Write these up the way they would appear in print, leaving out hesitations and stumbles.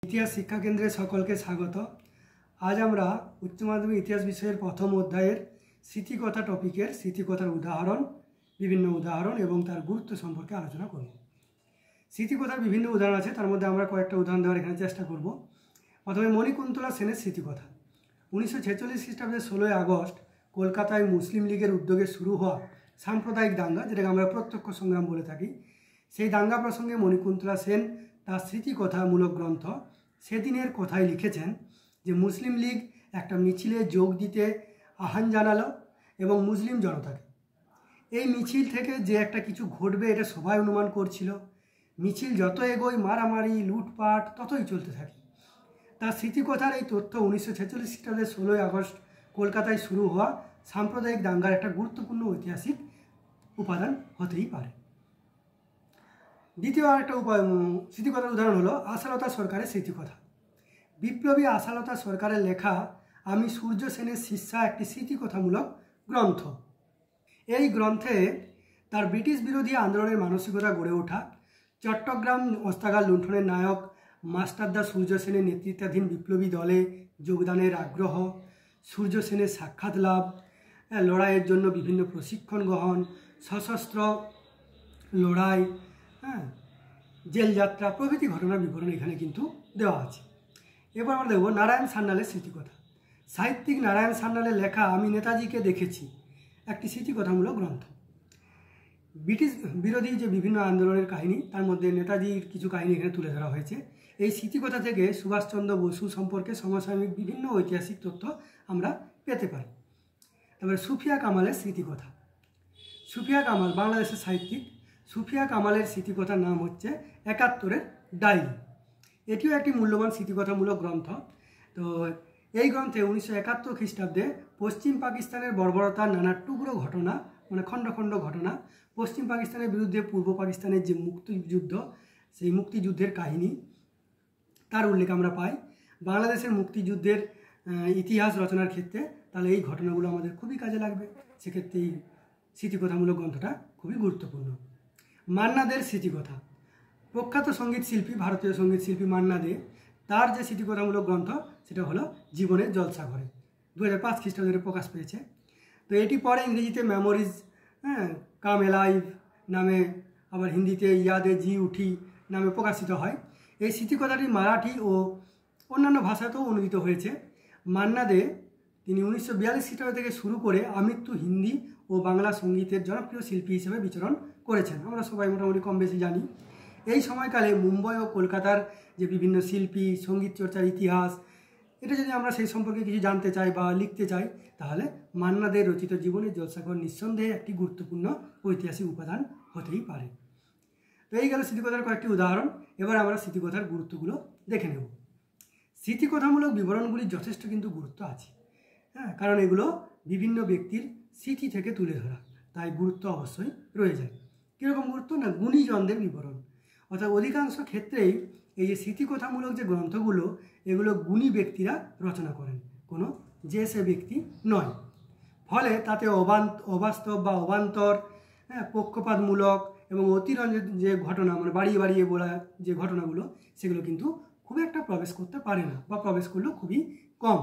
ইতিহাস শিক্ষা কেন্দ্রে সকলকে স্বাগত। আজ আমরা উচ্চ মাধ্যমিক ইতিহাস বিষয়ের প্রথম অধ্যায়ের স্মৃতিকথা টপিকের স্মৃতিকথার উদাহরণ, বিভিন্ন উদাহরণ এবং তার গুরুত্ব সম্পর্কে আলোচনা করব। স্মৃতিকথার বিভিন্ন উদাহরণ আছে, তার মধ্যে আমরা কয়েকটা উদাহরণ দেওয়ার এখানে চেষ্টা করব। প্রথমে মণিকুন্তলা সেনের স্মৃতিকথা। 1946 খ্রিস্টাব্দের 16ই আগস্ট কলকাতায় মুসলিম লীগের উদ্যোগে শুরু হওয়া সাম্প্রদায়িক দাঙ্গা, যেটাকে আমরা প্রত্যক্ষ সংগ্রাম বলে থাকি, সেই দাঙ্গা প্রসঙ্গে মণিকুন্তলা সেন তার স্মৃতিকথামূলক গ্রন্থ সেদিনের কথায় লিখেছেন যে মুসলিম লীগ একটা মিছিলে যোগ দিতে আহ্বান জানালো এবং মুসলিম জনতাকে। এই মিছিল থেকে যে একটা কিছু ঘটবে এটা সবাই অনুমান করছিল। মিছিল যত এগোয় মারামারি লুটপাট ততই চলতে থাকে। তার স্মৃতিকথার এই তথ্য 1946 খ্রিস্টাব্দের 16ই আগস্ট কলকাতায় শুরু হওয়া সাম্প্রদায়িক দাঙ্গার একটা গুরুত্বপূর্ণ ঐতিহাসিক উপাদান হতেই পারে। দ্বিতীয় আরেকটা স্মৃতিকথার উদাহরণ হলো আশালতা সরকারের স্মৃতিকথা। বিপ্লবী আশালতা সরকারের লেখা আমি সূর্য সেনের শিষ্যা একটি স্মৃতিকথামূলক গ্রন্থ। এই গ্রন্থে তার ব্রিটিশ বিরোধী আন্দোলনের মানসিকতা গড়ে ওঠা, চট্টগ্রাম অস্ত্রাগার লুণ্ঠনের নায়ক মাস্টারদা সূর্য সেনের নেতৃত্বাধীন বিপ্লবী দলে যোগদানের আগ্রহ, সূর্য সেনের সাক্ষাৎ লাভ, লড়াইয়ের জন্য বিভিন্ন প্রশিক্ষণ গ্রহণ, সশস্ত্র লড়াই, জেলযাত্রা প্রভৃতি ঘটনার বিবরণ এখানে কিন্তু দেওয়া আছে। এবার আমরা দেখব নারায়ণ সান্যালের স্মৃতিকথা। সাহিত্যিক নারায়ণ সান্যালের লেখা আমি নেতাজিকে দেখেছি একটি স্মৃতিকথামূলক গ্রন্থ। ব্রিটিশ বিরোধী যে বিভিন্ন আন্দোলনের কাহিনী, তার মধ্যে নেতাজির কিছু কাহিনী এখানে তুলে ধরা হয়েছে। এই স্মৃতিকথা থেকে সুভাষচন্দ্র বসু সম্পর্কে সমসাময়িক বিভিন্ন ঐতিহাসিক তথ্য আমরা পেতে পারি। তারপরে সুফিয়া কামালের স্মৃতিকথা। সুফিয়া কামাল বাংলাদেশের সাহিত্যিক। সুফিয়া কামালের স্মৃতিকথার নাম হচ্ছে 71-এর ডায়েরি। এটিও একটি মূল্যবান স্মৃতিকথামূলক গ্রন্থ। তো এই গ্রন্থে 1971 খ্রিস্টাব্দে পশ্চিম পাকিস্তানের বর্বরতার নানা টুকরো ঘটনা, মানে খণ্ড খণ্ড ঘটনা, পশ্চিম পাকিস্তানের বিরুদ্ধে পূর্ব পাকিস্তানের যে মুক্তিযুদ্ধ, সেই মুক্তিযুদ্ধের কাহিনী তার উল্লেখ আমরা পাই। বাংলাদেশের মুক্তিযুদ্ধের ইতিহাস রচনার ক্ষেত্রে তাহলে এই ঘটনাগুলো আমাদের খুবই কাজে লাগবে। সেক্ষেত্রে এই স্মৃতিকথামূলক গ্রন্থটা খুবই গুরুত্বপূর্ণ। মান্না দের স্মৃতিকথা। প্রখ্যাত সঙ্গীত শিল্পী, ভারতীয় সঙ্গীত শিল্পী মান্না দে, তার যে স্মৃতিকথামূলক গ্রন্থ সেটা হলো জীবনের জলসাঘরে। 2005 খ্রিস্টাব্দে প্রকাশ পেয়েছে। তো এটি পরে ইংরেজিতে মেমোরিজ কাম এলাইভ নামে, আবার হিন্দিতে ইয়াদে জি উঠি নামে প্রকাশিত হয়। এই স্মৃতিকথাটি মারাঠি ও অন্যান্য ভাষাতেও অনুদিত হয়েছে। মান্না দে তিনি 1942 খ্রিস্টাব্দ থেকে শুরু করে আমৃত্যু হিন্দি ও বাংলা সঙ্গীতের জনপ্রিয় শিল্পী হিসেবে বিচরণ করেছেন। আমরা সবাই মোটামুটি কম বেশি জানি। এই সময়কালে মুম্বাই ও কলকাতার যে বিভিন্ন শিল্পী, সঙ্গীত চর্চার ইতিহাস, এটা যদি আমরা সেই সম্পর্কে কিছু জানতে চাই বা লিখতে চাই, তাহলে মান্না দের রচিত জীবনের জলসাঘর নিঃসন্দেহে একটি গুরুত্বপূর্ণ ঐতিহাসিক উপাদান হতেই পারে। তো এই গেল স্মৃতিকথার কয়েকটি উদাহরণ। এবার আমরা স্মৃতিকথার গুরুত্বগুলো দেখে নেব। স্মৃতিকথামূলক বিবরণগুলির যথেষ্ট কিন্তু গুরুত্ব আছে, কারণ এগুলো বিভিন্ন ব্যক্তির স্মৃতি থেকে তুলে ধরা, তাই গুরুত্ব অবশ্যই রয়ে যায়। কীরকম গুরুত্ব না, গুণীজনদের বিবরণ। অর্থাৎ অধিকাংশ ক্ষেত্রেই এই যে স্মৃতিকথামূলক যে গ্রন্থগুলো, এগুলো গুণী ব্যক্তিরা রচনা করেন, কোনো যে সে ব্যক্তি নয়। ফলে তাতে অবাস্তব বা অবান্তর, পক্ষপাতমূলক এবং অতিরঞ্জিত যে ঘটনা, মানে বাড়িয়ে বাড়িয়ে বলা যে ঘটনাগুলো, সেগুলো কিন্তু খুব একটা প্রবেশ করতে পারে না, বা প্রবেশ করলেও খুবই কম।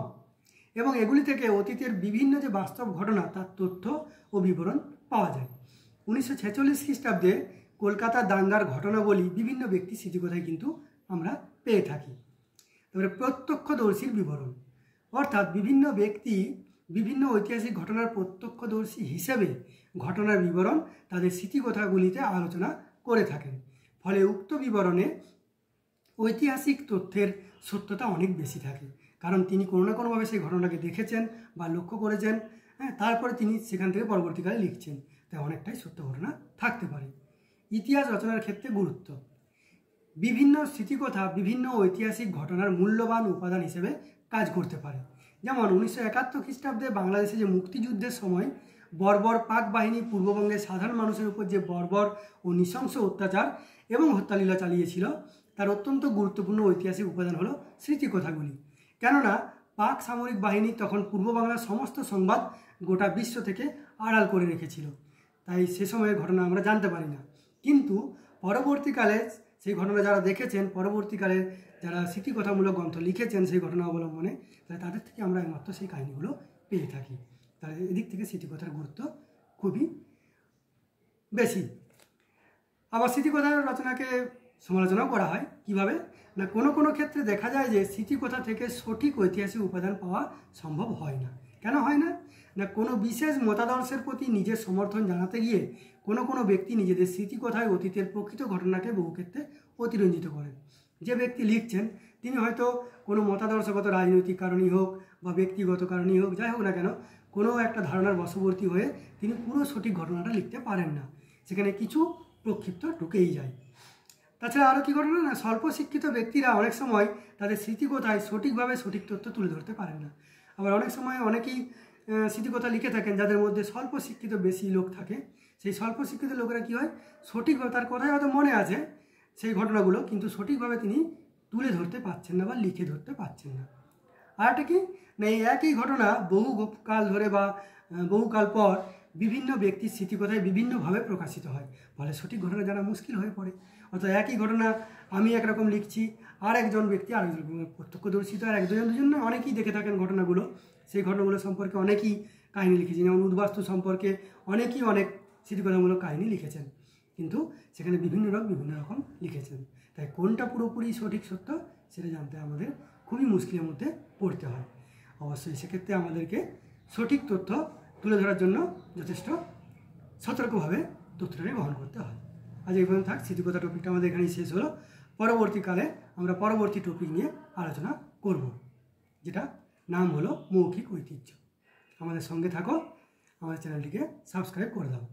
এবং এগুলি থেকে অতীতের বিভিন্ন যে বাস্তব ঘটনা তার তথ্য ও বিবরণ পাওয়া যায়। 1946 খ্রিস্টাব্দে কলকাতার দাঙ্গার ঘটনাবলী বিভিন্ন ব্যক্তির স্মৃতিকথায় কিন্তু আমরা পেয়ে থাকি। তারপরে প্রত্যক্ষদর্শীর বিবরণ, অর্থাৎ বিভিন্ন ব্যক্তি বিভিন্ন ঐতিহাসিক ঘটনার প্রত্যক্ষদর্শী হিসেবে ঘটনার বিবরণ তাদের স্মৃতিকথাগুলিতে আলোচনা করে থাকেন। ফলে উক্ত বিবরণে ঐতিহাসিক তথ্যের সত্যতা অনেক বেশি থাকে, কারণ তিনি কোনো না কোনোভাবে সেই ঘটনাকে দেখেছেন বা লক্ষ্য করেছেন, তারপরে তিনি সেখান থেকে পরবর্তীকালে লিখছেন, তাই অনেকটাই সত্য ঘটনা থাকতে পারে। ইতিহাস রচনার ক্ষেত্রে গুরুত্ব। বিভিন্ন স্মৃতিকথা বিভিন্ন ঐতিহাসিক ঘটনার মূল্যবান উপাদান হিসেবে কাজ করতে পারে। যেমন 1971 খ্রিস্টাব্দে বাংলাদেশে যে মুক্তিযুদ্ধের সময় বর্বর পাক বাহিনী পূর্ববঙ্গের সাধারণ মানুষের উপর যে বর্বর ও নৃশংস অত্যাচার এবং হত্যালীলা চালিয়েছিল, তার অত্যন্ত গুরুত্বপূর্ণ ঐতিহাসিক উপাদান হলো স্মৃতিকথাগুলি। কেননা পাক সামরিক বাহিনী তখন পূর্ব বাংলার সমস্ত সংবাদ গোটা বিশ্ব থেকে আড়াল করে রেখেছিল, তাই সে সময়ের ঘটনা আমরা জানতে পারি না। কিন্তু পরবর্তীকালে সেই ঘটনা যারা দেখেছেন, পরবর্তীকালে যারা স্মৃতিকথামূলক গ্রন্থ লিখেছেন সেই ঘটনা অবলম্বনে, তাহলে তাদের থেকে আমরা একমাত্র সেই কাহিনিগুলো পেয়ে থাকি। তাহলে এদিক থেকে স্মৃতিকথার গুরুত্ব খুবই বেশি। আবার স্মৃতিকথার রচনাকে সমালোচনাও করা হয়। কিভাবে না, কোনো কোনো ক্ষেত্রে দেখা যায় যে স্মৃতিকথা থেকে সঠিক ঐতিহাসিক উপাদান পাওয়া সম্ভব হয় না। কেন হয় না? না, কোনো বিশেষ মতাদর্শের প্রতি নিজের সমর্থন জানাতে গিয়ে কোনো কোনো ব্যক্তি নিজেদের স্মৃতিকথায় অতীতের প্রকৃত ঘটনাকে বহু ক্ষেত্রে অতিরঞ্জিত করেন। যে ব্যক্তি লিখছেন তিনি হয়তো কোনো মতাদর্শগত রাজনৈতিক কারণেই হোক বা ব্যক্তিগত কারণেই হোক, যাই হোক না কেন, কোনো একটা ধারণার বশবর্তী হয়ে তিনি পুরো সঠিক ঘটনাটা লিখতে পারেন না, সেখানে কিছু প্রক্ষিপ্ত ঢুকেই যায়। তাছাড়া আরও কী ঘটনা না, স্বল্প শিক্ষিত ব্যক্তিরা অনেক সময় তাদের স্মৃতিকথায় সঠিকভাবে সঠিক তথ্য তুলে ধরতে পারেন না। আবার অনেক সময় অনেকেই স্মৃতিকথা লিখে থাকেন যাদের মধ্যে স্বল্প শিক্ষিত বেশি লোক থাকে। সেই স্বল্প শিক্ষিত লোকেরা কী হয়, সঠিকভাবে তার কথাই হয়তো মনে আছে সেই ঘটনাগুলো, কিন্তু সঠিকভাবে তিনি তুলে ধরতে পারছেন না বা লিখে ধরতে পারছেন না। আর একটা কি না, এই একই ঘটনা বহু কাল ধরে বা বহুকাল পর বিভিন্ন ব্যক্তির স্মৃতিকথায় বিভিন্নভাবে প্রকাশিত হয়, ফলে সঠিক ঘটনা জানা মুশকিল হয়ে পড়ে। অর্থাৎ একই ঘটনা আমি একরকম লিখছি, আর একজন ব্যক্তি আরেকজন প্রত্যক্ষদর্শী তো আর এক দুজন নয়, অনেকেই দেখে থাকেন ঘটনাগুলো, সেই ঘটনাগুলো সম্পর্কে অনেকেই কাহিনী লিখেছেন। যেমন উদ্বাস্তু সম্পর্কে অনেকেই অনেক স্মৃতিকথামূলক কাহিনী লিখেছেন, কিন্তু সেখানে বিভিন্ন রকম লিখেছেন। তাই কোনটা পুরোপুরি সঠিক সত্য সেটা জানতে আমাদের খুবই মুশকিলের মধ্যে পড়তে হয়। অবশ্যই সেক্ষেত্রে আমাদেরকে সঠিক তথ্য তুলে ধরার জন্য যথেষ্ট সতর্কভাবে তথ্যটাকে গ্রহণ করতে হয়। আজ এই পর্যন্ত থাক, স্মৃতিকথা টপিকটা আমাদের এখানেই শেষ হলো। পরবর্তীকালে আমরা পরবর্তী টপিক নিয়ে আলোচনা করব, যেটা নাম হলো মৌখিক ঐতিহ্য। আমাদের সঙ্গে থাকো, আমাদের চ্যানেলটিকে সাবস্ক্রাইব করে দাও।